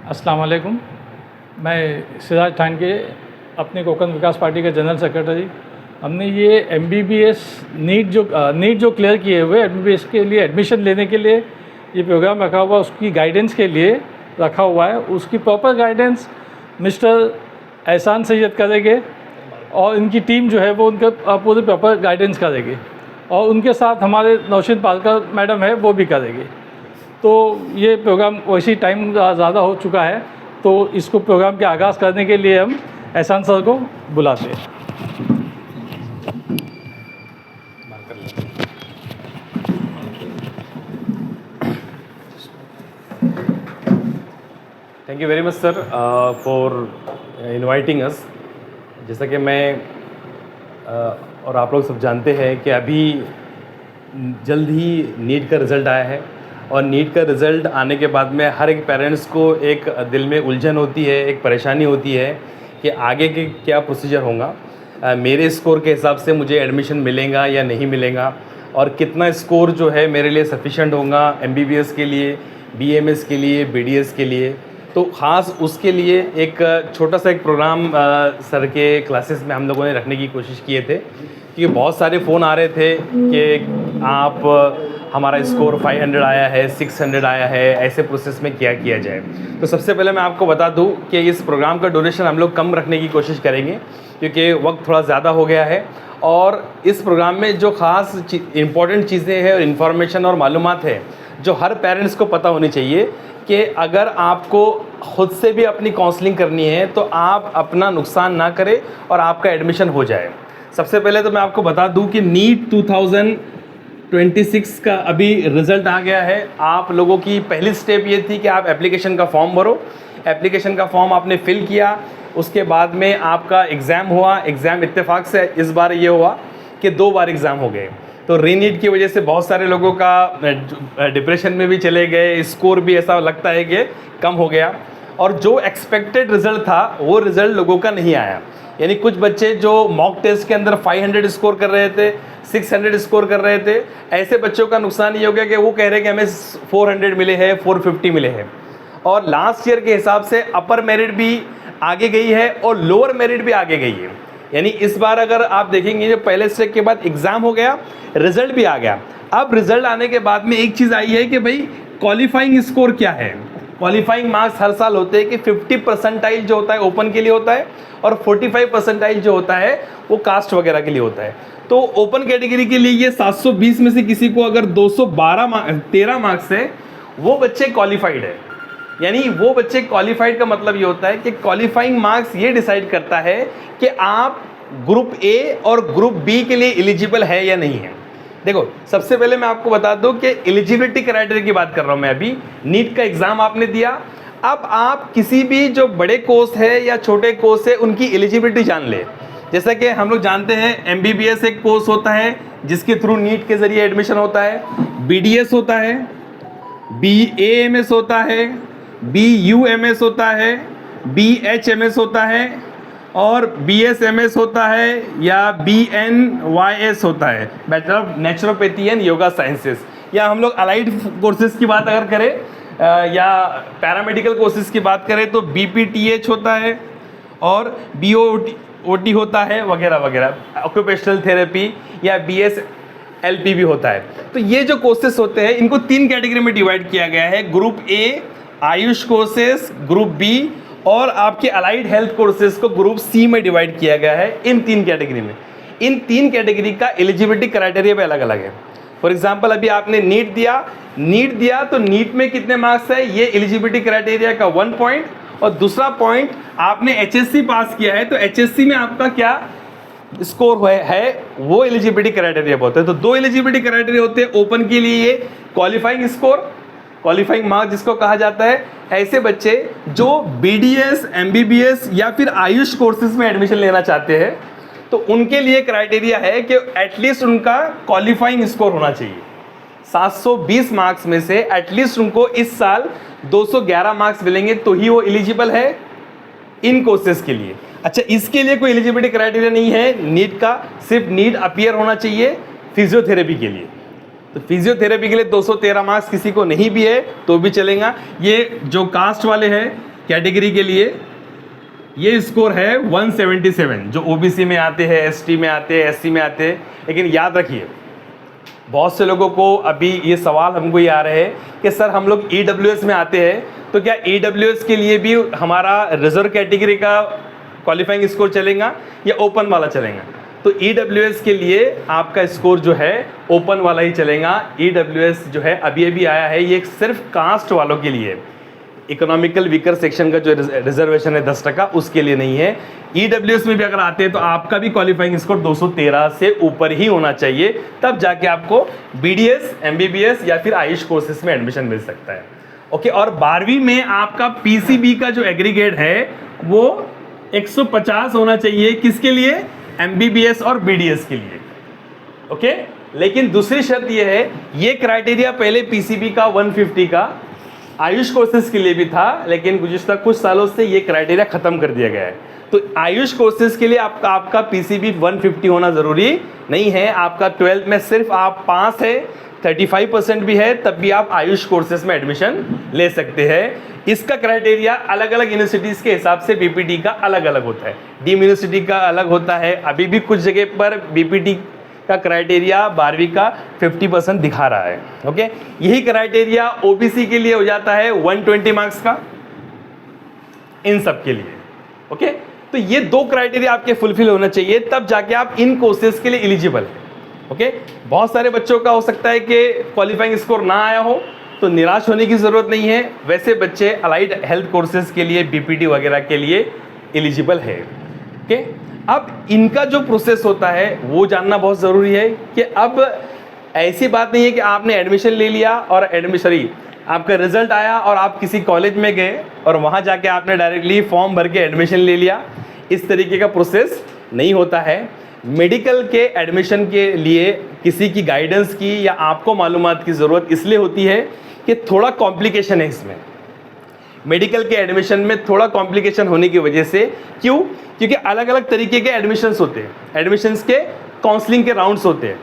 अस्सलाम वालेकुम। मैं सिराज ठान के अपने कोकण विकास पार्टी के जनरल सेक्रेटरी। हमने ये MBBS नीट जो क्लियर किए हुए MBBS के लिए एडमिशन लेने के लिए ये प्रोग्राम रखा हुआ, उसकी गाइडेंस के लिए रखा हुआ है। उसकी प्रॉपर गाइडेंस मिस्टर एहसान सैयद करेंगे और इनकी टीम जो है वो उनका पूरी प्रॉपर गाइडेंस करेगी, और उनके साथ हमारे नौशीन पालकर मैडम है वो भी करेगी। तो ये प्रोग्राम वैसे टाइम ज़्यादा हो चुका है, तो इसको प्रोग्राम के आगाज़ करने के लिए हम एहसान सर को बुलाते हैं। Thank you very much sir for inviting us. जैसा कि मैं और आप लोग सब जानते हैं कि अभी जल्द ही नीट का रिज़ल्ट आया है, और नीट का रिज़ल्ट आने के बाद में हर एक पेरेंट्स को एक दिल में उलझन होती है, एक परेशानी होती है कि आगे के क्या प्रोसीजर होगा। मेरे स्कोर के हिसाब से मुझे एडमिशन मिलेगा या नहीं मिलेगा, और कितना स्कोर जो है मेरे लिए सफिशेंट होगा MBBS के लिए, BMS के लिए, BDS के लिए। तो ख़ास उसके लिए एक छोटा सा एक प्रोग्राम सर के क्लासेस में हम लोगों ने रखने की कोशिश किए थे, क्योंकि बहुत सारे फ़ोन आ रहे थे कि आप हमारा स्कोर 500 आया है, 600 आया है, ऐसे प्रोसेस में क्या किया जाए। तो सबसे पहले मैं आपको बता दूं कि इस प्रोग्राम का ड्यूरेशन हम लोग कम रखने की कोशिश करेंगे, क्योंकि वक्त थोड़ा ज़्यादा हो गया है। और इस प्रोग्राम में जो ख़ास इम्पॉर्टेंट चीज़ें हैं और इन्फॉर्मेशन और मालूमात है जो हर पेरेंट्स को पता होनी चाहिए, कि अगर आपको खुद से भी अपनी काउंसलिंग करनी है तो आप अपना नुकसान ना करें और आपका एडमिशन हो जाए। सबसे पहले तो मैं आपको बता दूं कि नीट 2026 का अभी रिज़ल्ट आ गया है। आप लोगों की पहली स्टेप ये थी कि आप एप्लीकेशन का फॉर्म भरो। एप्लीकेशन का फॉर्म आपने फिल किया, उसके बाद में आपका एग्ज़ाम हुआ। एग्ज़ाम इत्तेफाक से इस बार ये हुआ कि 2 बार एग्ज़ाम हो गए। तो रीनीट की वजह से बहुत सारे लोगों का डिप्रेशन में भी चले गए, स्कोर भी ऐसा लगता है कि कम हो गया, और जो एक्सपेक्टेड रिज़ल्ट था वो रिज़ल्ट लोगों का नहीं आया। यानी कुछ बच्चे जो मॉक टेस्ट के अंदर 500 स्कोर कर रहे थे, 600 स्कोर कर रहे थे, ऐसे बच्चों का नुकसान ये हो गया कि वो कह रहे हैं कि हमें 400 मिले हैं, 450 मिले हैं। और लास्ट ईयर के हिसाब से अपर मेरिट भी आगे गई है और लोअर मेरिट भी आगे गई है। यानी इस बार अगर आप देखेंगे, जो पहले स्टेप के बाद एग्ज़ाम हो गया, रिज़ल्ट भी आ गया। अब रिज़ल्ट आने के बाद में एक चीज़ आई है कि भाई क्वालिफाइंग स्कोर क्या है। क्वालिफाइंग मार्क्स हर साल होते हैं कि 50 परसेंटाइल जो होता है ओपन के लिए होता है, और 45 परसेंटाइल जो होता है वो कास्ट वगैरह के लिए होता है। तो ओपन कैटेगरी के लिए ये 720 में से किसी को अगर 213 मार्क्स है, वो बच्चे क्वालिफाइड है। यानी वो बच्चे क्वालिफाइड का मतलब ये होता है कि क्वालिफाइंग मार्क्स ये डिसाइड करता है कि आप ग्रुप A और ग्रुप B के लिए एलिजिबल है या नहीं है। देखो, सबसे पहले मैं आपको बता दूं कि एलिजिबिलिटी क्राइटेरिया की बात कर रहा हूं मैं। अभी नीट का एग्जाम आपने दिया, अब आप किसी भी जो बड़े कोर्स है या छोटे कोर्स है उनकी एलिजिबिलिटी जान ले। जैसा कि हम लोग जानते हैं MBBS एक कोर्स होता है जिसके थ्रू नीट के जरिए एडमिशन होता है, BDS होता है, BAMS होता है, BUMS होता है, BHMS होता है, और BSMS होता है, या BNYS होता है, bachelor of naturopathy and yoga sciences. या हम लोग अलाइड कोर्सेज की बात अगर करें या पैरामेडिकल कोर्सेज की बात करें तो BPTH होता है और BOT होता है वगैरह वगैरह, ऑक्यूपेशनल थेरेपी या BSLP भी होता है। तो ये जो कोर्सेज होते हैं इनको 3 कैटेगरी में डिवाइड किया गया है। Group A Ayush courses, group B और आपके अलाइड हेल्थ कोर्सेज को ग्रुप C में डिवाइड किया गया है। इन 3 कैटेगरी में, इन 3 कैटेगरी का एलिजिबिलिटी क्राइटेरिया भी अलग अलग है। फॉर एग्जांपल, अभी आपने नीट दिया तो नीट में कितने मार्क्स है, ये एलिजिबिलिटी क्राइटेरिया का 1 पॉइंट, और दूसरा पॉइंट आपने HSC पास किया है तो HSC में आपका क्या स्कोर है वो एलिजिबिलिटी क्राइटेरिया होता है। तो 2 एलिजिबिलिटी क्राइटेरिया होते हैं। ओपन के लिए ये क्वालिफाइंग स्कोर, क्वालिफाइंग मार्क्स जिसको कहा जाता है। ऐसे बच्चे जो BDS, MBBS या फिर आयुष कोर्सेज में एडमिशन लेना चाहते हैं तो उनके लिए क्राइटेरिया है कि एटलीस्ट उनका क्वालिफाइंग स्कोर होना चाहिए। 720 मार्क्स में से एटलीस्ट उनको इस साल 211 मार्क्स मिलेंगे तो ही वो एलिजिबल है इन कोर्सेज के लिए। अच्छा, इसके लिए कोई एलिजिबिलिटी क्राइटेरिया नहीं है नीट का, सिर्फ नीट अपीयर होना चाहिए फिजियोथेरेपी के लिए। तो फिजियोथेरेपी के लिए 213 मार्क्स किसी को नहीं भी है तो भी चलेगा। ये जो कास्ट वाले हैं कैटेगरी के लिए ये स्कोर है 177, जो ओबीसी में आते हैं, एसटी में आते हैं, एससी में आते हैं। लेकिन याद रखिए, बहुत से लोगों को अभी ये सवाल हमको ये आ रहे हैं कि सर हम लोग ईडब्ल्यूएस में आते हैं, तो क्या ईडब्ल्यूएस के लिए भी हमारा रिजर्व कैटेगरी का क्वालिफाइंग स्कोर चलेगा या ओपन वाला चलेगा? तो ईडब्ल्यूएस के लिए आपका स्कोर जो है ओपन वाला ही चलेगा। ईडब्ल्यूएस जो है अभी अभी आया है, ये सिर्फ कास्ट वालों के लिए, इकोनॉमिकल वीकर सेक्शन का जो रिजर्वेशन है 10%, उसके लिए नहीं है। ईडब्ल्यूएस में भी अगर आते हैं तो आपका भी क्वालिफाइंग स्कोर 213 से ऊपर ही होना चाहिए, तब जाके आपको बीडीएस, एमबीबीएस या फिर आयुष कोर्सेज में एडमिशन मिल सकता है। ओके, और 12वीं में आपका पीसीबी का जो एग्रीगेट है वो 150 होना चाहिए। किसके लिए? एमबीबीएस और बीडीएस के लिए। ओके, लेकिन दूसरी शर्त ये है, ये क्राइटेरिया पहले पीसीबी का 150 का आयुष कोर्सेज के लिए भी था, लेकिन गुज़िश्ता कुछ सालों से ये क्राइटेरिया खत्म कर दिया गया है। तो आयुष कोर्सेज के लिए आपका पीसीबी 150 होना ज़रूरी नहीं है। आपका 12th में सिर्फ आप पास है, 35% भी है, तब भी आप आयुष कोर्सेज में एडमिशन ले सकते हैं। इसका क्राइटेरिया अलग अलग यूनिवर्सिटीज़ के हिसाब से बीपीटी का अलग अलग होता है। डीम यूनिवर्सिटी का अलग होता है। अभी भी कुछ जगह पर बीपीटी का क्राइटेरिया 12वीं का 50% दिखा रहा है। ओके, यही क्राइटेरिया ओबीसी के लिए हो जाता है 120 मार्क्स का, इन सब के लिए। ओके, तो ये 2 क्राइटेरिया आपके फुलफिल होना चाहिए, तब जाके आप इन कोर्सेज के लिए एलिजिबल है। ओके, बहुत सारे बच्चों का हो सकता है कि क्वालिफाइंग स्कोर ना आया हो, तो निराश होने की ज़रूरत नहीं है। वैसे बच्चे अलाइड हेल्थ कोर्सेज के लिए, बीपीटी वगैरह के लिए एलिजिबल है। ओके, अब इनका जो प्रोसेस होता है वो जानना बहुत ज़रूरी है कि अब ऐसी बात नहीं है कि आपने एडमिशन ले लिया और आपका रिजल्ट आया और आप किसी कॉलेज में गए और वहाँ जाके आपने डायरेक्टली फॉर्म भर के एडमिशन ले लिया। इस तरीके का प्रोसेस नहीं होता है। मेडिकल के एडमिशन के लिए किसी की गाइडेंस की या आपको मालूमात की ज़रूरत इसलिए होती है कि थोड़ा कॉम्प्लिकेशन है इसमें। मेडिकल के एडमिशन में थोड़ा कॉम्प्लिकेशन होने की वजह से, क्यों? क्योंकि अलग अलग तरीके के एडमिशन्स होते हैं, एडमिशन्स के काउंसलिंग के राउंड्स होते हैं।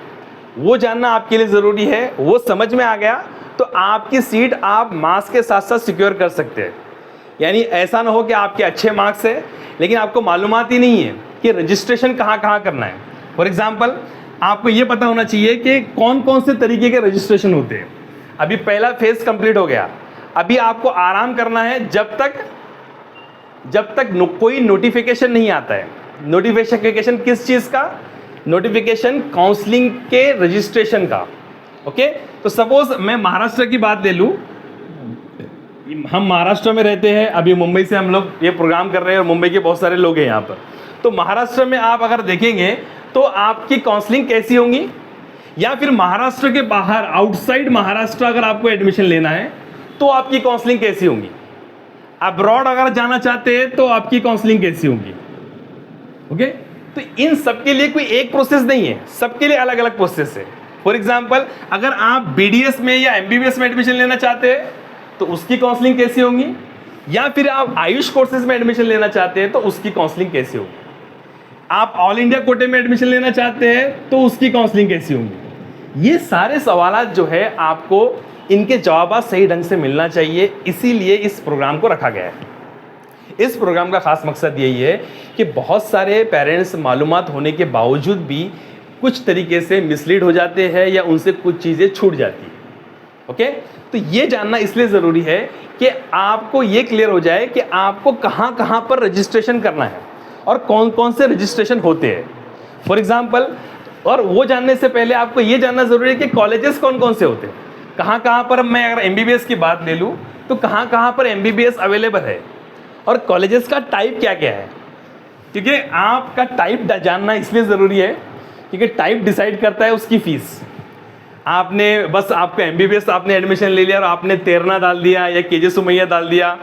वो जानना आपके लिए ज़रूरी है। वो समझ में आ गया तो आपकी सीट आप मार्क्स के साथ साथ सिक्योर कर सकते हैं। यानी ऐसा ना हो कि आपके अच्छे मार्क्स है लेकिन आपको मालूमात ही नहीं है कि रजिस्ट्रेशन कहाँ कहाँ करना है। फॉर एग्जाम्पल, आपको ये पता होना चाहिए कि कौन कौन से तरीके के रजिस्ट्रेशन होते हैं। अभी पहला फेज कंप्लीट हो गया, अभी आपको आराम करना है जब तक कोई नोटिफिकेशन नहीं आता है। नोटिफिकेशन किस चीज़ का? नोटिफिकेशन काउंसलिंग के रजिस्ट्रेशन का। ओके, तो सपोज मैं महाराष्ट्र की बात ले लूँ, हम महाराष्ट्र में रहते हैं, अभी मुंबई से हम लोग ये प्रोग्राम कर रहे हैं और मुंबई के बहुत सारे लोग हैं यहाँ पर। तो महाराष्ट्र में आप अगर देखेंगे तो आपकी काउंसलिंग कैसी होंगी, या फिर महाराष्ट्र के बाहर आउटसाइड महाराष्ट्र अगर आपको एडमिशन लेना है तो आपकी काउंसलिंग कैसी होंगी, अब्रॉड अगर जाना चाहते हैं तो आपकी काउंसलिंग कैसी होगी। ओके, तो इन सब के लिए कोई एक प्रोसेस नहीं है, सबके लिए अलग अलग प्रोसेस है। फॉर एग्जाम्पल, अगर आप बीडीएस में या एमबीबीएस में एडमिशन लेना चाहते हैं तो उसकी काउंसलिंग कैसी होगी, या फिर आप आयुष कोर्सेज में एडमिशन लेना चाहते हैं तो उसकी काउंसलिंग कैसी होगी, आप ऑल इंडिया कोटे में एडमिशन लेना चाहते हैं तो उसकी काउंसलिंग कैसी होगी। ये सारे सवाल जो है आपको इनके जवाब सही ढंग से मिलना चाहिए, इसीलिए इस प्रोग्राम को रखा गया है। इस प्रोग्राम का खास मकसद यही है कि बहुत सारे पेरेंट्स मालूमात होने के बावजूद भी कुछ तरीके से मिसलीड हो जाते हैं या उनसे कुछ चीज़ें छूट जाती हैं। ओके, तो ये जानना इसलिए ज़रूरी है कि आपको ये क्लियर हो जाए कि आपको कहाँ कहाँ पर रजिस्ट्रेशन करना है और कौन कौन से रजिस्ट्रेशन होते हैं। फॉर एग्जाम्पल, और वो जानने से पहले आपको ये जानना ज़रूरी है कि कॉलेजेस कौन कौन से होते हैं, कहाँ कहाँ पर। मैं अगर एमबीबीएस की बात ले लूँ तो कहाँ कहाँ पर एमबीबीएस अवेलेबल है और कॉलेजेस का टाइप क्या क्या है, क्योंकि आपका टाइप जानना इसलिए ज़रूरी है क्योंकि टाइप डिसाइड करता है उसकी फ़ीस। आपने बस आपका एमबीबीएस आपने एडमिशन ले लिया और आपने तेरना डाल दिया या केजे सुमैया डाल दिया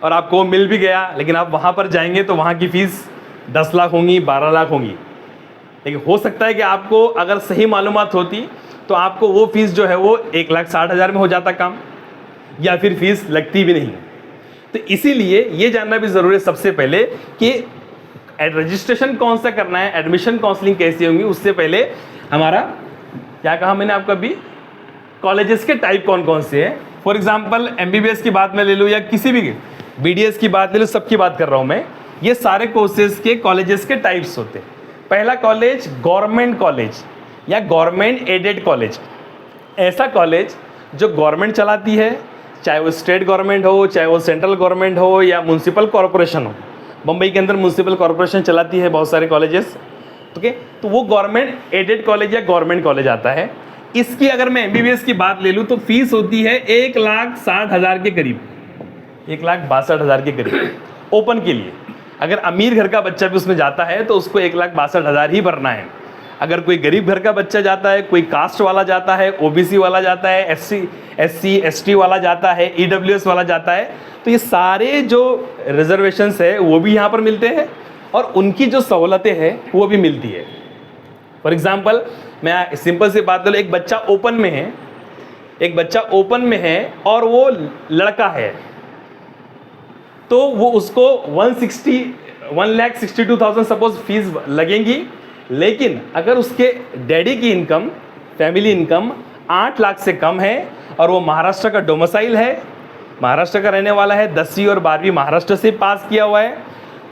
और आपको मिल भी गया, लेकिन आप वहाँ पर जाएंगे तो वहाँ की फ़ीस 10 लाख होंगी, 12 लाख होंगी। लेकिन हो सकता है कि आपको अगर सही मालूमात होती तो आपको वो फ़ीस जो है वो 1,60,000 में हो जाता काम, या फिर फ़ीस लगती भी नहीं। तो इसीलिए ये जानना भी ज़रूरी है सबसे पहले कि रजिस्ट्रेशन कौन सा करना है, एडमिशन काउंसलिंग कैसी होंगी। उससे पहले हमारा क्या कहा मैंने आपको अभी, कॉलेजेस के टाइप कौन कौन से हैं। फॉर एग्जांपल एमबीबीएस की बात मैं ले लूँ या किसी भी BDS की बात ले लो, सबकी बात कर रहा हूँ मैं। ये सारे कोर्सेज के कॉलेजेस के टाइप्स होते हैं। पहला कॉलेज गवर्नमेंट कॉलेज या गवर्नमेंट एडेड कॉलेज, ऐसा कॉलेज जो गवर्नमेंट चलाती है, चाहे वो स्टेट गवर्नमेंट हो, चाहे वो सेंट्रल गवर्नमेंट हो या म्यूनसिपल कॉरपोरेशन हो। मुंबई के अंदर म्यूनसिपल कॉरपोरेशन चलाती है बहुत सारे कॉलेजेस, ओके, तो वो गवर्नमेंट एडेड कॉलेज या गवर्नमेंट कॉलेज आता है। इसकी अगर मैं MBBS की बात ले लूँ तो फीस होती है 1,60,000 के करीब, 1,62,000 के करीब ओपन के लिए। अगर अमीर घर का बच्चा भी उसमें जाता है तो उसको 1,62,000 ही भरना है। अगर कोई गरीब घर का बच्चा जाता है, कोई कास्ट वाला जाता है, OBC वाला जाता है, SC ST वाला जाता है, EWS वाला जाता है, तो ये सारे जो रिजर्वेशंस है वो भी यहाँ पर मिलते हैं और उनकी जो सहूलतें हैं वो भी मिलती है। फॉर एग्जाम्पल मैं सिंपल सी बात करूँ, एक बच्चा ओपन में है, एक बच्चा ओपन में है और वो लड़का है, तो वो उसको 1,62,000 सपोज फीस लगेंगी। लेकिन अगर उसके डैडी की इनकम, फैमिली इनकम 8 लाख से कम है और वो महाराष्ट्र का डोमिसाइल है, महाराष्ट्र का रहने वाला है, 10वीं और 12वीं महाराष्ट्र से पास किया हुआ है,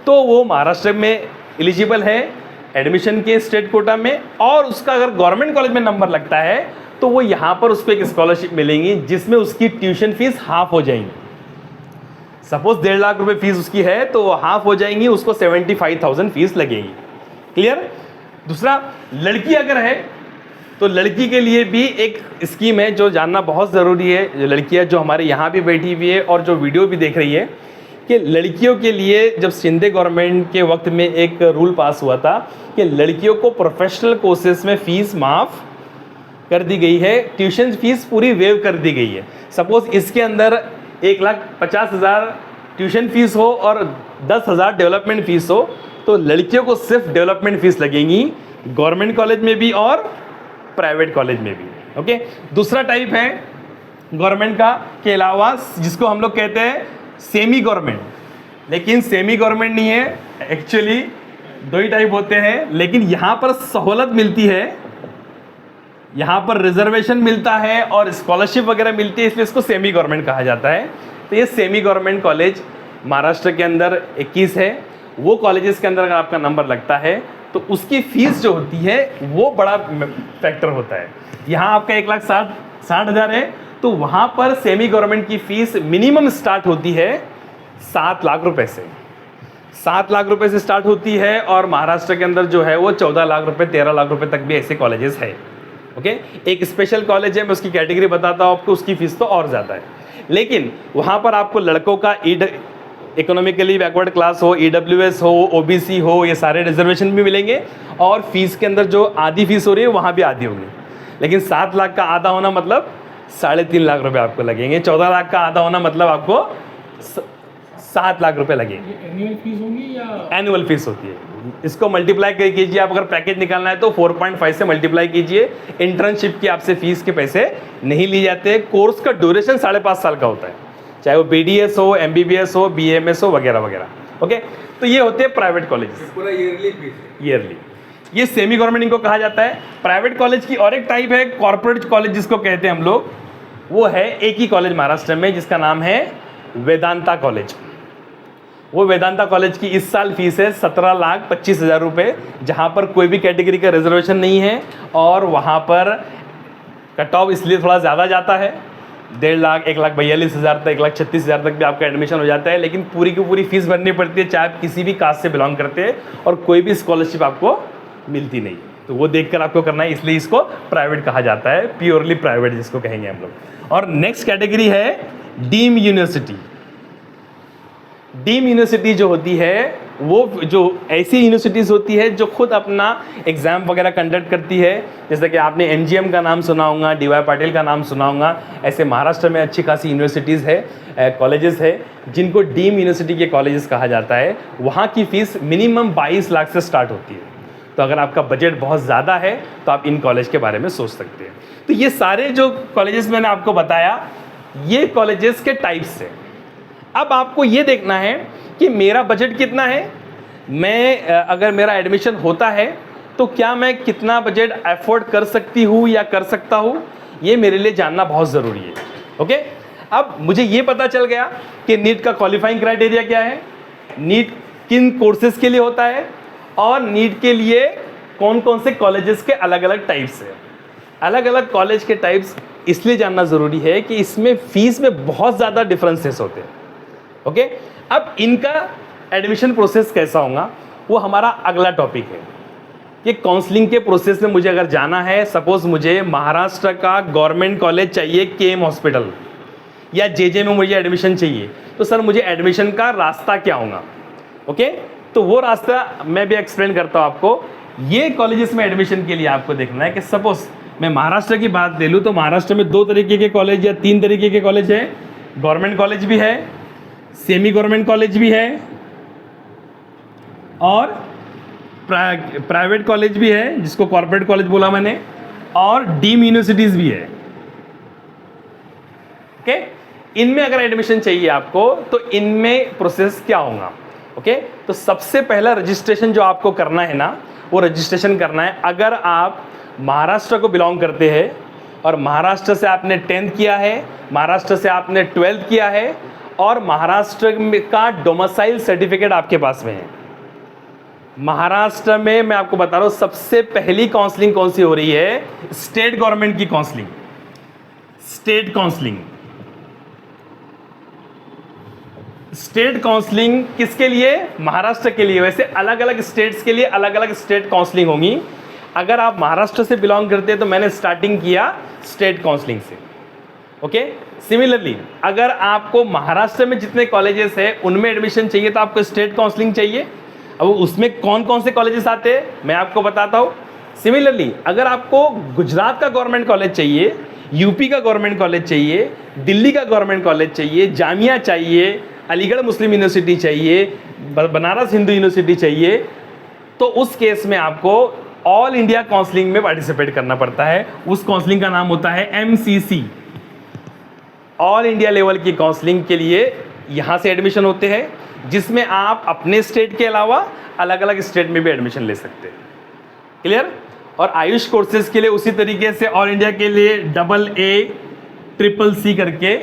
तो वो महाराष्ट्र में एलिजिबल है एडमिशन के स्टेट कोटा में। और उसका अगर गवर्नमेंट कॉलेज में नंबर लगता है तो वो यहाँ पर उसको एक स्कॉलरशिप मिलेंगी जिसमें उसकी ट्यूशन फीस हाफ हो जाएंगी। सपोज 1.5 लाख रुपए फीस उसकी है तो वो हाफ हो जाएंगी, उसको 75,000 फीस लगेगी। क्लियर। दूसरा, लड़की अगर है तो लड़की के लिए भी एक स्कीम है जो जानना बहुत ज़रूरी है। जो लड़कियां जो हमारे यहाँ भी बैठी हुई है और जो वीडियो भी देख रही है, कि लड़कियों के लिए जब शिंदे गवर्नमेंट के वक्त में एक रूल पास हुआ था कि लड़कियों को प्रोफेशनल कोर्सेज में फ़ीस माफ़ कर दी गई है, ट्यूशन फीस पूरी वेव कर दी गई है। सपोज इसके अंदर 1,50,000 ट्यूशन फीस हो और 10,000 डेवलपमेंट फीस हो, तो लड़कियों को सिर्फ डेवलपमेंट फीस लगेंगी गवर्नमेंट कॉलेज में भी और प्राइवेट कॉलेज में भी। ओके। दूसरा टाइप है गवर्नमेंट का के अलावा जिसको हम लोग कहते हैं सेमी गवर्नमेंट, लेकिन सेमी गवर्नमेंट नहीं है, एक्चुअली 2 ही टाइप होते हैं, लेकिन यहाँ पर सहूलत मिलती है, यहाँ पर रिजर्वेशन मिलता है और स्कॉलरशिप वगैरह मिलती है, इसलिए इसको सेमी गवर्नमेंट कहा जाता है। तो ये सेमी गवर्नमेंट कॉलेज महाराष्ट्र के अंदर 21 है। वो कॉलेजेस के अंदर अगर आपका नंबर लगता है तो उसकी फीस जो होती है वो बड़ा फैक्टर होता है। यहाँ आपका 1,60,000 है तो वहाँ पर सेमी गवर्नमेंट की फीस मिनिमम स्टार्ट होती है 7 लाख रुपए से, 7 लाख रुपए से स्टार्ट होती है। और महाराष्ट्र के अंदर जो है वो 14 लाख रुपए 13 लाख रुपए तक भी ऐसे कॉलेजेस है। ओके। एक स्पेशल कॉलेज है, मैं उसकी कैटेगरी बताता हूँ आपको, उसकी फीस तो और ज़्यादा है, लेकिन वहाँ पर आपको लड़कों का इकोनॉमिकली बैकवर्ड क्लास हो, EWS हो, OBC हो, ये सारे रिजर्वेशन भी मिलेंगे और फीस के अंदर जो आधी फीस हो रही है वहाँ भी आधी होगी। लेकिन 7 लाख का आधा होना मतलब 3.5 लाख रुपए आपको लगेंगे, 14 लाख का आधा होना मतलब आपको 7 लाख रुपए लगेंगे। एनुअल फीस होगी या एनुअल फीस होती है। इसको मल्टीप्लाई कीजिए आप, अगर पैकेज निकालना है तो 4.5 से मल्टीप्लाई कीजिए। इंटर्नशिप की आपसे फीस के पैसे नहीं लिए जाते। कोर्स का ड्यूरेशन 5.5 साल का होता है, चाहे वो BDS हो, MBBS हो, BAMS हो, वगैरह वगैरह। ओके। तो ये होते हैं प्राइवेट कॉलेज, पूरा ईयरली फीस, ईयरली। ये सेमी गवर्नमेंट इनको कहा जाता है। प्राइवेट कॉलेज की और एक टाइप है कॉर्पोरेट कॉलेज जिसको कहते हैं हम लोग, वो है एक ही कॉलेज महाराष्ट्र में जिसका नाम है वेदांता कॉलेज। वो वेदांता कॉलेज की इस साल फीस है 17,25,000 रुपये, जहाँ पर कोई भी कैटेगरी का रिजर्वेशन नहीं है और वहाँ पर कट ऑफ इसलिए थोड़ा ज़्यादा जाता है, 1.5 लाख 1,42,000 तक 1,36,000 तक भी आपका एडमिशन हो जाता है। लेकिन पूरी की पूरी फीस भरनी पड़ती है, चाहे आप किसी भी कास्ट से बिलोंग करते हैं, और कोई भी स्कॉलरशिप आपको मिलती नहीं। तो वो देखकर आपको करना है, इसलिए इसको प्राइवेट कहा जाता है, प्योरली प्राइवेट जिसको कहेंगे हम लोग। और नेक्स्ट कैटेगरी है डीम यूनिवर्सिटी। डीम यूनिवर्सिटी जो होती है वो जो ऐसी यूनिवर्सिटीज़ होती है जो खुद अपना एग्ज़ाम वगैरह कंडक्ट करती है। जैसे कि आपने MGM का नाम सुना होगा, DY पाटिल का नाम सुना होगा। ऐसे महाराष्ट्र में अच्छी खासी यूनिवर्सिटीज़ है, कॉलेजेस है, जिनको डीम यूनिवर्सिटी के कॉलेजेस कहा जाता है। वहाँ की फ़ीस मिनिमम 22 लाख से स्टार्ट होती है। तो अगर आपका बजट बहुत ज़्यादा है तो आप इन कॉलेज के बारे में सोच सकते हैं। तो ये सारे जो कॉलेजेस मैंने आपको बताया, ये कॉलेजेस के टाइप्स हैं। अब आपको ये देखना है कि मेरा बजट कितना है, मैं अगर मेरा एडमिशन होता है तो क्या मैं कितना बजट अफोर्ड कर सकती हूँ या कर सकता हूँ, ये मेरे लिए जानना बहुत ज़रूरी है। ओके। अब मुझे ये पता चल गया कि नीट का क्वालिफाइंग क्राइटेरिया क्या है, नीट किन कोर्सेज के लिए होता है, और नीट के लिए कौन कौन से कॉलेजेस के अलग अलग टाइप्स है। अलग अलग कॉलेज के टाइप्स इसलिए जानना ज़रूरी है कि इसमें फीस में बहुत ज़्यादा डिफरेंसेस होते हैं। ओके, अब इनका एडमिशन प्रोसेस कैसा होगा वो हमारा अगला टॉपिक है कि काउंसलिंग के प्रोसेस में मुझे अगर जाना है, सपोज मुझे महाराष्ट्र का गवर्नमेंट कॉलेज चाहिए केम हॉस्पिटल, या जेजे में मुझे एडमिशन चाहिए, तो सर मुझे एडमिशन का रास्ता क्या होगा। ओके, तो वो रास्ता मैं भी एक्सप्लेन करता हूँ आपको। ये कॉलेजेस में एडमिशन के लिए आपको देखना है कि सपोज मैं महाराष्ट्र की बात ले लूँ तो महाराष्ट्र में 2 तरीके के कॉलेज या 3 तरीके के कॉलेज हैं। गवर्नमेंट कॉलेज भी है, सेमी गवर्नमेंट कॉलेज भी है, और प्राइवेट कॉलेज भी है जिसको कॉर्पोरेट कॉलेज बोला मैंने, और डीम यूनिवर्सिटीज़ भी है। ओके, इनमें अगर एडमिशन चाहिए आपको तो इनमें प्रोसेस क्या होगा। ओके, तो सबसे पहला रजिस्ट्रेशन जो आपको करना है ना, वो रजिस्ट्रेशन करना है अगर आप महाराष्ट्र को बिलोंग करते हैं और महाराष्ट्र से आपने 10th किया है, महाराष्ट्र से आपने 12th किया है, और महाराष्ट्र का डोमिसाइल सर्टिफिकेट आपके पास में है। महाराष्ट्र में मैं आपको बता रहा हूँ सबसे पहली काउंसलिंग कौन सी हो रही है, स्टेट गवर्नमेंट की counselling, state counselling. State counselling किसके लिए, महाराष्ट्र के लिए। वैसे अलग अलग स्टेट्स के लिए अलग अलग स्टेट काउंसलिंग होंगी। अगर आप महाराष्ट्र से बिलोंग करते हैं तो मैंने स्टार्टिंग किया स्टेट काउंसलिंग से। ओके, सिमिलरली अगर आपको महाराष्ट्र में जितने कॉलेजेस हैं उनमें एडमिशन चाहिए तो आपको स्टेट काउंसलिंग चाहिए। अब उसमें कौन कौन से कॉलेजेस आते हैं मैं आपको बताता हूँ। सिमिलरली अगर आपको गुजरात का गवर्नमेंट कॉलेज चाहिए, यूपी का गवर्नमेंट कॉलेज चाहिए, दिल्ली का गवर्नमेंट कॉलेज चाहिए, जामिया चाहिए, अलीगढ़ मुस्लिम यूनिवर्सिटी चाहिए, बनारस हिंदू यूनिवर्सिटी चाहिए, तो उस केस में आपको ऑल इंडिया काउंसलिंग में पार्टिसिपेट करना पड़ता है। उस काउंसलिंग का नाम होता है एमसीसी, ऑल इंडिया लेवल की काउंसलिंग के लिए यहाँ से एडमिशन होते हैं, जिसमें आप अपने स्टेट के अलावा अलग अलग स्टेट में भी एडमिशन ले सकते हैं। क्लियर। और आयुष कोर्सेज के लिए उसी तरीके से ऑल इंडिया के लिए AA CCC करके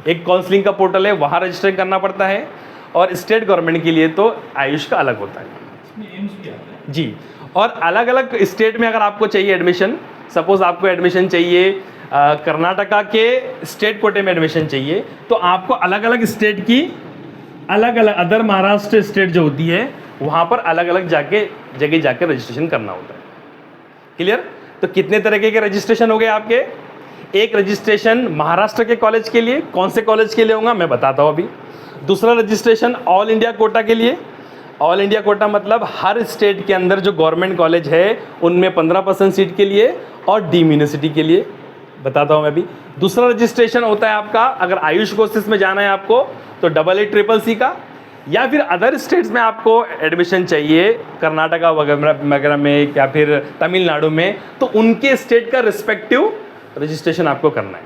एक काउंसलिंग का पोर्टल है, वहाँ रजिस्टर करना पड़ता है, और स्टेट गवर्नमेंट के लिए तो आयुष का अलग होता है जी। और अलग अलग स्टेट में अगर आपको चाहिए एडमिशन, सपोज आपको एडमिशन चाहिए कर्नाटका के स्टेट कोटे में एडमिशन चाहिए, तो आपको अलग अलग स्टेट की अलग अलग अदर महाराष्ट्र स्टेट जो होती है वहाँ पर अलग अलग जगह जाके रजिस्ट्रेशन करना होता है। क्लियर। तो कितने तरीके के रजिस्ट्रेशन हो गए आपके। एक रजिस्ट्रेशन महाराष्ट्र के कॉलेज के लिए, कौन से कॉलेज के लिए होगा मैं बताता हूँ अभी। दूसरा रजिस्ट्रेशन ऑल इंडिया कोटा के लिए। ऑल इंडिया कोटा मतलब हर स्टेट के अंदर जो गवर्नमेंट कॉलेज है उनमें 15% सीट के लिए, और डीम यूनिवर्सिटी के लिए बताता हूँ मैं भी। दूसरा रजिस्ट्रेशन होता है आपका, अगर आयुष कोर्सेज में जाना है आपको तो AA CCC का, या फिर अदर स्टेट्स में आपको एडमिशन चाहिए कर्नाटका वगैरह में या फिर तमिलनाडु में, तो उनके स्टेट का रिस्पेक्टिव रजिस्ट्रेशन आपको करना है।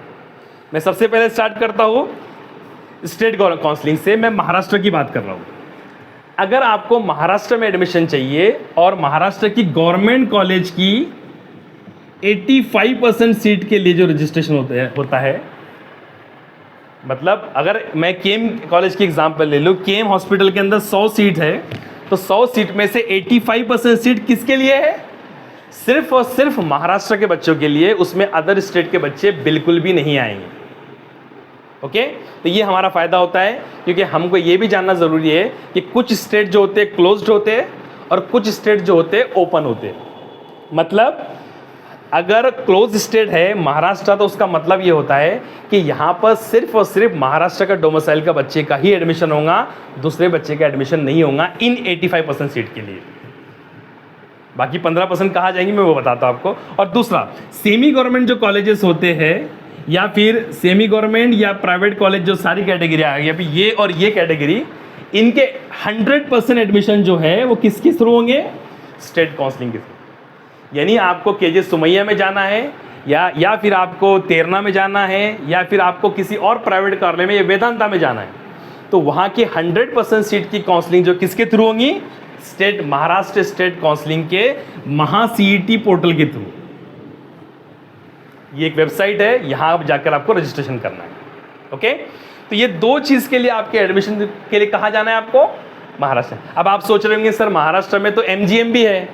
मैं सबसे पहले स्टार्ट करता हूँ स्टेट काउंसलिंग से। मैं महाराष्ट्र की बात कर रहा हूँ। अगर आपको महाराष्ट्र में एडमिशन चाहिए और महाराष्ट्र की गवर्नमेंट कॉलेज की 85% सीट के लिए जो रजिस्ट्रेशन होता है, मतलब अगर मैं केम कॉलेज की एग्जांपल ले लूँ, केम हॉस्पिटल के अंदर 100 सीट है, तो 100 सीट में से 85% सीट किसके लिए है, सिर्फ और सिर्फ महाराष्ट्र के बच्चों के लिए। उसमें अदर स्टेट के बच्चे बिल्कुल भी नहीं आएंगे। ओके, तो ये हमारा फ़ायदा होता है, क्योंकि हमको ये भी जानना ज़रूरी है कि कुछ स्टेट जो होते हैं क्लोज्ड होते हैं और कुछ स्टेट जो होते हैं ओपन होते हैं। मतलब अगर क्लोज स्टेट है महाराष्ट्र, तो उसका मतलब ये होता है कि यहाँ पर सिर्फ और सिर्फ महाराष्ट्र का डोमिसाइल का बच्चे का ही एडमिशन होगा, दूसरे बच्चे का एडमिशन नहीं होगा इन 85% सीट के लिए। बाकी 15% कहाँ जाएंगी मैं वो बताता हूँ आपको। और दूसरा, सेमी गवर्नमेंट जो कॉलेजेस होते हैं, या फिर सेमी गवर्नमेंट या प्राइवेट कॉलेज, जो सारी कैटेगरी आ गई, अभी ये और ये कैटेगरी, इनके 100% एडमिशन जो है वो किसके थ्रू होंगे, स्टेट काउंसलिंग के थ्रू। यानी आपको KJ सुमैया में जाना है, या फिर आपको तेरना में जाना है, या फिर आपको किसी और प्राइवेट कॉलेज में या वेदांता में जाना है, तो वहाँ की 100% सीट की काउंसलिंग जो किसके थ्रू होंगी, स्टेट महाराष्ट्र स्टेट काउंसलिंग के MahaCET पोर्टल के थ्रू। ये एक वेबसाइट है, यहाँ जाकर आपको रजिस्ट्रेशन करना है। ओके, तो ये 2 चीज़ के लिए आपके एडमिशन के लिए कहाँ जाना है आपको? महाराष्ट्र। अब आप सोच रहे होंगे सर महाराष्ट्र में तो MGM भी है,